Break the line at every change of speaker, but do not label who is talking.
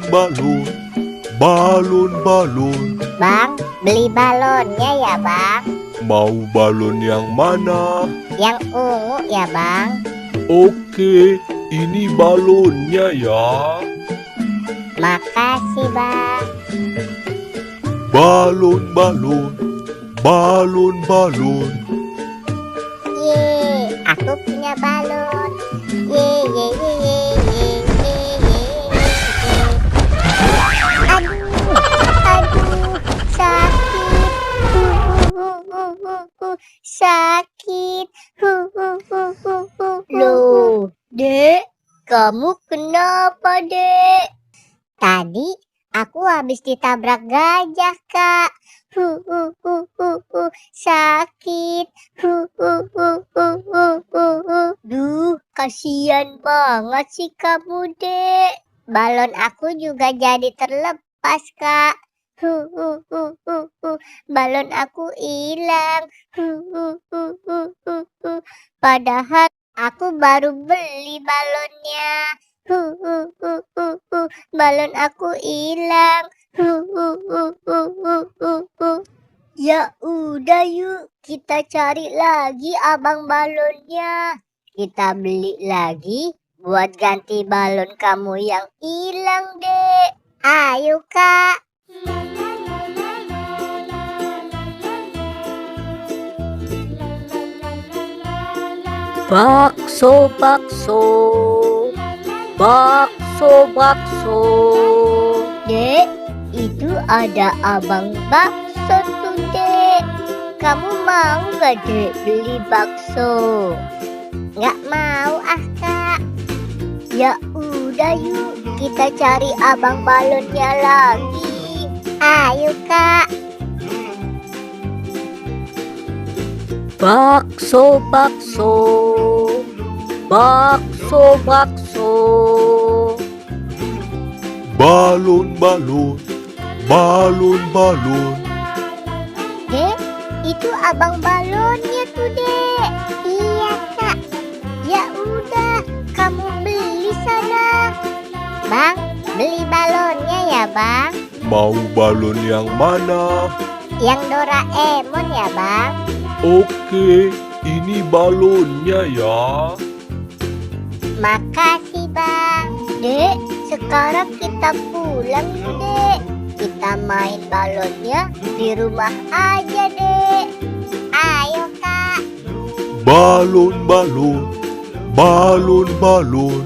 balon, balon, balon.
Bang, beli balonnya ya bang.
Mau balon yang mana?
Yang ungu ya bang.
Oke, ini balonnya ya.
Makasih bang.
Balon, balon, balon, balon.
Ye, aku punya balon. Ye, ye, ye, ye, ye, ye, ye, ye. Aduh, aduh, sakit. Sakit. Loh, Dek, kamu kenapa, Dek? Tadi aku habis ditabrak gajah, Kak. Sakit. Duh, kasihan banget sih kamu, Dek. Balon aku juga jadi terlepas, Kak. Balon aku hilang. Padahal aku baru beli balonnya. Balon aku hilang. Ya udah yuk, kita cari lagi abang balonnya. Kita beli lagi buat ganti balon kamu yang hilang, Dek. Ayo, Kak.
Bakso, bakso, bakso, bakso.
Dek, itu ada abang bakso tuh, Dek. Kamu mau gak, Dek, beli bakso? Gak mau ah, Kak. Ya udah yuk, kita cari abang balonnya lagi. Ayo, Kak.
Bakso, bakso, bakso, bakso.
Balon, balon, balon, balon.
Dek, itu abang balonnya tuh, Dek. Iya, Kak. Ya udah, kamu beli sana. Bang, beli balonnya ya, Bang.
Mau balon yang mana?
Yang Doraemon ya, Bang.
Oke, ini balonnya ya.
Makasih, Bang. Dek, sekarang kita pulang yuk, Dek. Kita main balonnya di rumah aja, Dek. Ayo, Kak.
Balon, balon, balon, balon.